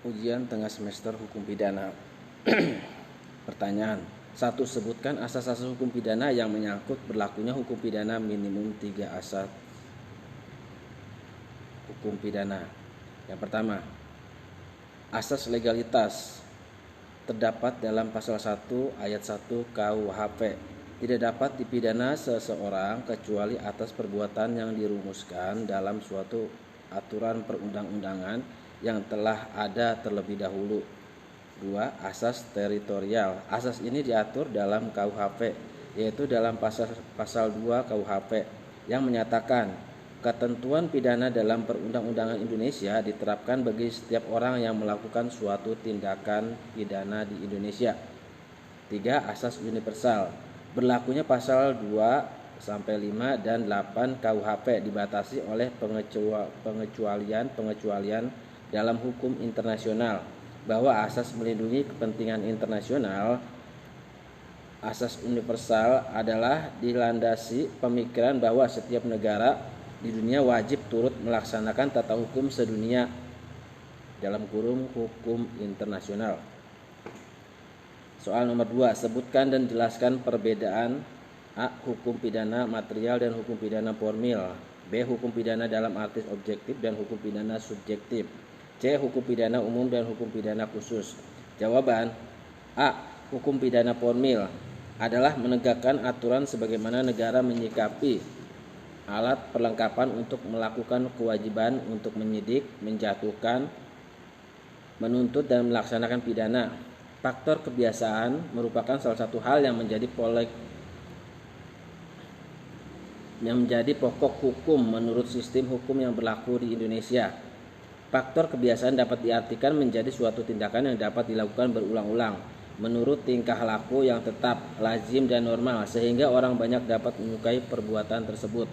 Ujian tengah semester hukum pidana. Pertanyaan. 1. Sebutkan asas-asas hukum pidana yang menyangkut berlakunya hukum pidana minimum 3 asas hukum pidana. Yang pertama, asas legalitas terdapat dalam pasal 1 ayat 1 KUHP. Tidak dapat dipidana seseorang kecuali atas perbuatan yang dirumuskan dalam suatu aturan perundang-undangan yang telah ada terlebih dahulu. 2. Asas teritorial. Asas ini diatur dalam KUHP, yaitu dalam pasal 2 KUHP yang menyatakan ketentuan pidana dalam perundang-undangan Indonesia diterapkan bagi setiap orang yang melakukan suatu tindakan pidana di Indonesia. 3. Asas universal. Berlakunya pasal 2 sampai 5 dan 8 KUHP dibatasi oleh pengecualian dalam hukum internasional, bahwa asas melindungi kepentingan internasional. Asas universal adalah dilandasi pemikiran bahwa setiap negara di dunia wajib turut melaksanakan tata hukum sedunia dalam kurung hukum internasional. Soal nomor 2, sebutkan dan jelaskan perbedaan A. Hukum pidana material dan hukum pidana formil. B. Hukum pidana dalam arti objektif dan hukum pidana subjektif. C. Hukum pidana umum dan hukum pidana khusus. Jawaban. A. Hukum pidana formil adalah menegakkan aturan sebagaimana negara menyikapi alat perlengkapan untuk melakukan kewajiban untuk menyidik, menjatuhkan, menuntut dan melaksanakan pidana. Faktor kebiasaan merupakan salah satu hal yang menjadi pokok hukum menurut sistem hukum yang berlaku di Indonesia. Faktor kebiasaan dapat diartikan menjadi suatu tindakan yang dapat dilakukan berulang-ulang menurut tingkah laku yang tetap, lazim dan normal, sehingga orang banyak dapat menyukai perbuatan tersebut.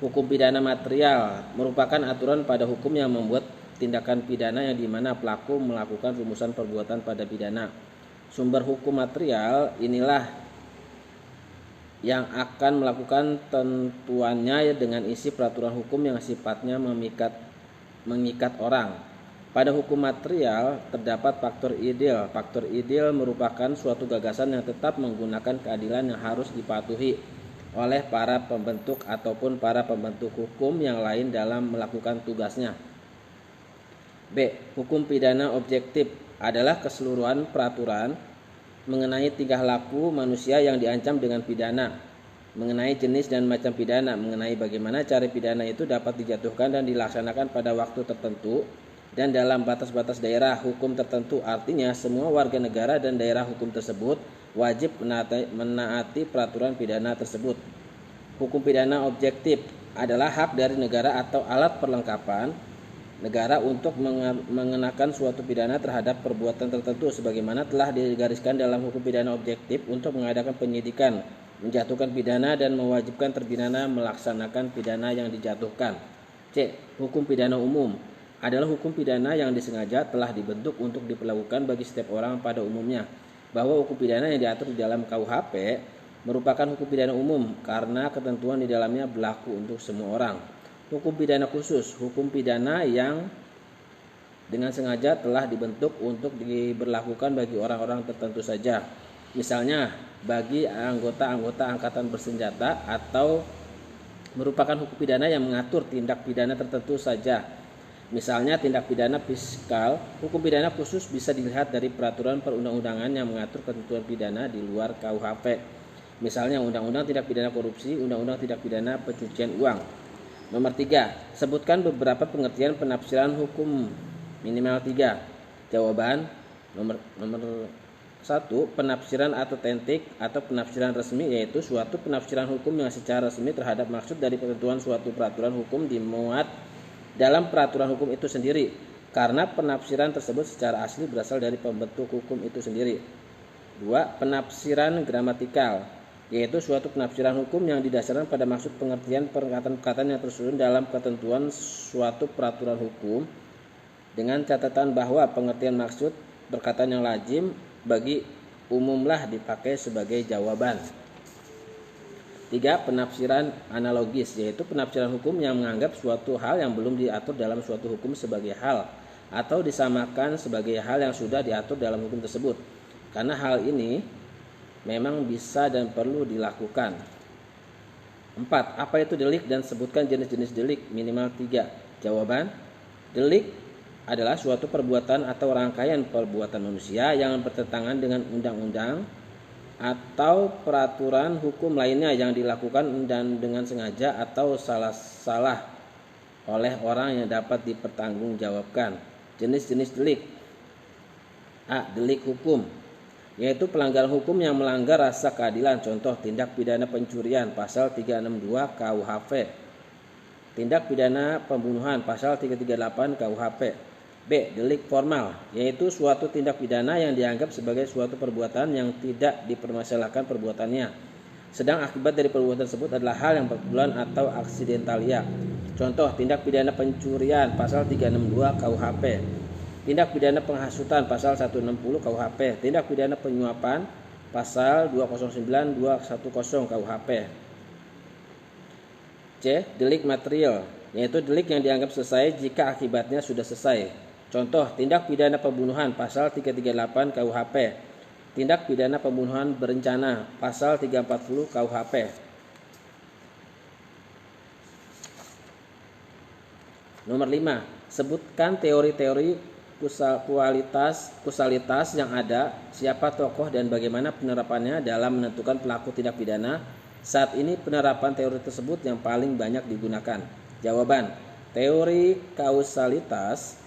Hukum pidana material merupakan aturan pada hukum yang membuat tindakan pidana yang dimana pelaku melakukan rumusan perbuatan pada pidana. Sumber hukum material inilah yang akan melakukan tentuannya dengan isi peraturan hukum yang sifatnya mengikat orang. Pada hukum material terdapat faktor ideal. Faktor ideal merupakan suatu gagasan yang tetap menggunakan keadilan yang harus dipatuhi oleh para pembentuk ataupun para pembentuk hukum yang lain dalam melakukan tugasnya. B. Hukum pidana objektif adalah keseluruhan peraturan mengenai tingkah laku manusia yang diancam dengan pidana, mengenai jenis dan macam pidana, mengenai bagaimana cara pidana itu dapat dijatuhkan dan dilaksanakan pada waktu tertentu dan dalam batas-batas daerah hukum tertentu. Artinya semua warga negara dan daerah hukum tersebut wajib menaati peraturan pidana tersebut. Hukum pidana objektif adalah hak dari negara atau alat perlengkapan negara untuk mengenakan suatu pidana terhadap perbuatan tertentu sebagaimana telah digariskan dalam hukum pidana objektif untuk mengadakan penyidikan, menjatuhkan pidana dan mewajibkan terpidana melaksanakan pidana yang dijatuhkan. C. Hukum pidana umum adalah hukum pidana yang disengaja telah dibentuk untuk diperlakukan bagi setiap orang pada umumnya, bahwa hukum pidana yang diatur di dalam KUHP merupakan hukum pidana umum karena ketentuan di dalamnya berlaku untuk semua orang. Hukum pidana khusus, hukum pidana yang dengan sengaja telah dibentuk untuk diberlakukan bagi orang-orang tertentu saja. Misalnya bagi anggota-anggota angkatan bersenjata, atau merupakan hukum pidana yang mengatur tindak pidana tertentu saja. Misalnya tindak pidana fiskal. Hukum pidana khusus bisa dilihat dari peraturan perundang-undangan yang mengatur ketentuan pidana di luar KUHP. Misalnya undang-undang tindak pidana korupsi, undang-undang tindak pidana pencucian uang. Nomor 3, sebutkan beberapa pengertian penafsiran hukum minimal 3. Jawaban. Nomor 1, penafsiran autentik atau penafsiran resmi, yaitu suatu penafsiran hukum yang secara resmi terhadap maksud dari ketentuan suatu peraturan hukum dimuat dalam peraturan hukum itu sendiri, karena penafsiran tersebut secara asli berasal dari pembentuk hukum itu sendiri. 2, penafsiran gramatikal, yaitu suatu penafsiran hukum yang didasarkan pada maksud pengertian perkataan-perkataan yang tersusun dalam ketentuan suatu peraturan hukum, dengan catatan bahwa pengertian maksud perkataan yang lazim bagi umumlah dipakai sebagai jawaban. 3. Penafsiran analogis, yaitu penafsiran hukum yang menganggap suatu hal yang belum diatur dalam suatu hukum sebagai hal atau disamakan sebagai hal yang sudah diatur dalam hukum tersebut. Karena hal ini memang bisa dan perlu dilakukan. 4. Apa itu delik dan sebutkan jenis-jenis delik minimal 3. Jawaban: delik adalah suatu perbuatan atau rangkaian perbuatan manusia yang bertentangan dengan undang-undang atau peraturan hukum lainnya yang dilakukan dan dengan sengaja atau salah oleh orang yang dapat dipertanggungjawabkan. Jenis-jenis delik. A. Delik hukum, yaitu pelanggaran hukum yang melanggar rasa keadilan. Contoh: tindak pidana pencurian pasal 362 KUHP, tindak pidana pembunuhan pasal 338 KUHP. B. Delik formal, yaitu suatu tindak pidana yang dianggap sebagai suatu perbuatan yang tidak dipermasalahkan perbuatannya, sedang akibat dari perbuatan tersebut adalah hal yang kebetulan atau aksidentalia. Contoh: tindak pidana pencurian pasal 362 KUHP, tindak pidana penghasutan pasal 160 KUHP, tindak pidana penyuapan pasal 209 210 KUHP. C. Delik material, yaitu delik yang dianggap selesai jika akibatnya sudah selesai. Contoh: tindak pidana pembunuhan pasal 338 KUHP, tindak pidana pembunuhan berencana pasal 340 KUHP. Nomor 5. Sebutkan teori-teori kusalitas yang ada, siapa tokoh dan bagaimana penerapannya dalam menentukan pelaku tindak pidana. Saat ini penerapan teori tersebut yang paling banyak digunakan. Jawaban: teori kausalitas.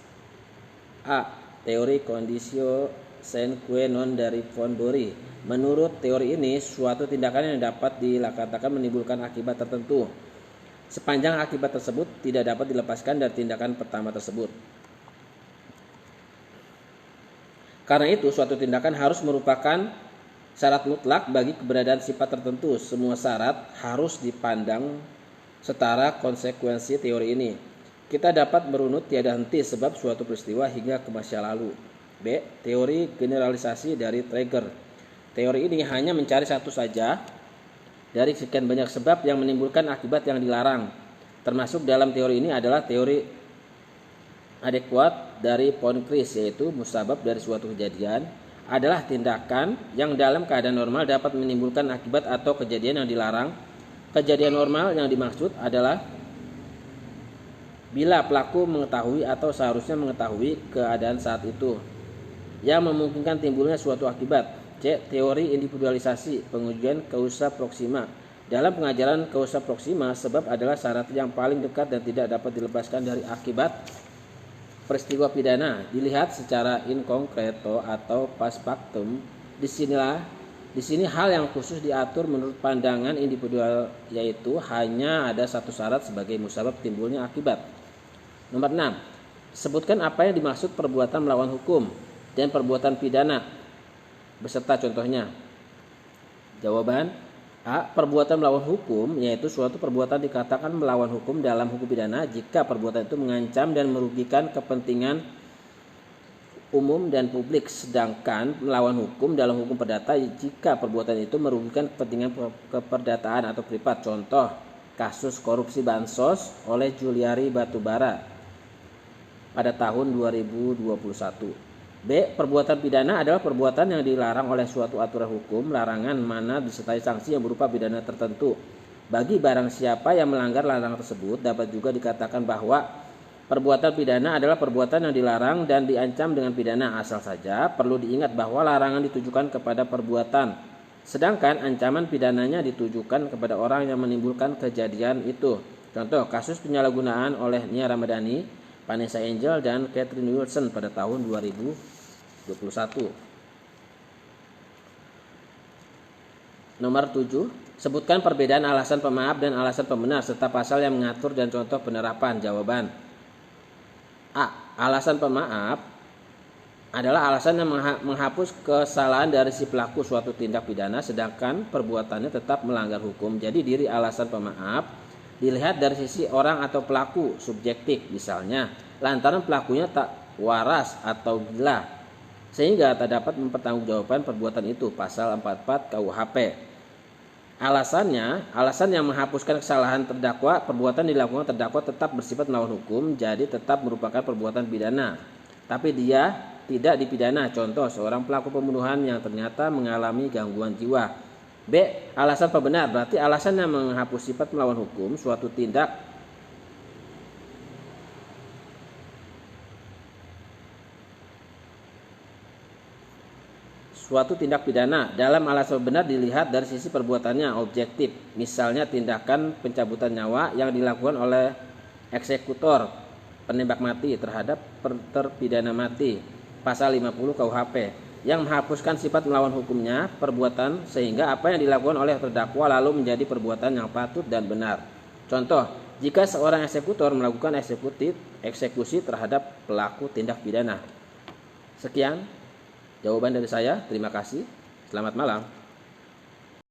A. Teori conditio sine qua non dari von Bory. Menurut teori ini, suatu tindakan yang dapat dikatakan menimbulkan akibat tertentu sepanjang akibat tersebut tidak dapat dilepaskan dari tindakan pertama tersebut. Karena itu, suatu tindakan harus merupakan syarat mutlak bagi keberadaan sifat tertentu. Semua syarat harus dipandang setara konsekuensi teori ini. Kita dapat merunut tiada henti sebab suatu peristiwa hingga ke masa lalu. B. Teori generalisasi dari Traeger. Teori ini hanya mencari satu saja dari sekian banyak sebab yang menimbulkan akibat yang dilarang. Termasuk dalam teori ini adalah teori adekuat dari von Kris, yaitu musabab dari suatu kejadian adalah tindakan yang dalam keadaan normal dapat menimbulkan akibat atau kejadian yang dilarang. Kejadian normal yang dimaksud adalah bila pelaku mengetahui atau seharusnya mengetahui keadaan saat itu yang memungkinkan timbulnya suatu akibat. C. Teori individualisasi pengujian causa proxima. Dalam pengajaran causa proxima, sebab adalah syarat yang paling dekat dan tidak dapat dilepaskan dari akibat peristiwa pidana. Dilihat secara in concreto atau post factum. Di sini hal yang khusus diatur menurut pandangan individual, yaitu hanya ada satu syarat sebagai musabab timbulnya akibat. Nomor 6. Sebutkan apa yang dimaksud perbuatan melawan hukum dan perbuatan pidana beserta contohnya. Jawaban: A. Perbuatan melawan hukum, yaitu suatu perbuatan dikatakan melawan hukum dalam hukum pidana jika perbuatan itu mengancam dan merugikan kepentingan umum dan publik, sedangkan melawan hukum dalam hukum perdata jika perbuatan itu merugikan kepentingan keperdataan atau privat. Contoh: kasus korupsi bansos oleh Juliari Batubara pada tahun 2021. B. Perbuatan pidana adalah perbuatan yang dilarang oleh suatu aturan hukum, larangan mana disertai sanksi yang berupa pidana tertentu. Bagi barang siapa yang melanggar larangan tersebut, dapat juga dikatakan bahwa perbuatan pidana adalah perbuatan yang dilarang dan diancam dengan pidana. Asal saja perlu diingat bahwa larangan ditujukan kepada perbuatan, sedangkan ancaman pidananya ditujukan kepada orang yang menimbulkan kejadian itu. Contoh: kasus penyalahgunaan oleh Nia Ramadhani, Vanessa Angel, dan Catherine Wilson pada tahun 2021. Nomor 7. Sebutkan perbedaan alasan pemaaf dan alasan pembenar serta pasal yang mengatur dan contoh penerapan. Jawaban: A. Alasan pemaaf adalah alasan yang menghapus kesalahan dari si pelaku suatu tindak pidana sedangkan perbuatannya tetap melanggar hukum. Jadi diri alasan pemaaf dilihat dari sisi orang atau pelaku subjektif, misalnya lantaran pelakunya tak waras atau gila sehingga tak dapat mempertanggungjawabkan perbuatan itu, pasal 44 KUHP. Alasan yang menghapuskan kesalahan terdakwa, perbuatan dilakukan terdakwa tetap bersifat melawan hukum, jadi tetap merupakan perbuatan pidana. tapi dia tidak dipidana. Contoh, seorang pelaku pembunuhan yang ternyata mengalami gangguan jiwa. B. Alasan pembenar, berarti alasan yang menghapus sifat melawan hukum suatu tindak pidana. Dalam alasan benar dilihat dari sisi perbuatannya objektif. Misalnya tindakan pencabutan nyawa yang dilakukan oleh eksekutor penembak mati terhadap terpidana mati, pasal 50 KUHP, yang menghapuskan sifat melawan hukumnya perbuatan sehingga apa yang dilakukan oleh terdakwa lalu menjadi perbuatan yang patut dan benar. Contoh, jika seorang eksekutor melakukan eksekusi terhadap pelaku tindak pidana. Sekian jawaban dari saya. Terima kasih. Selamat malam.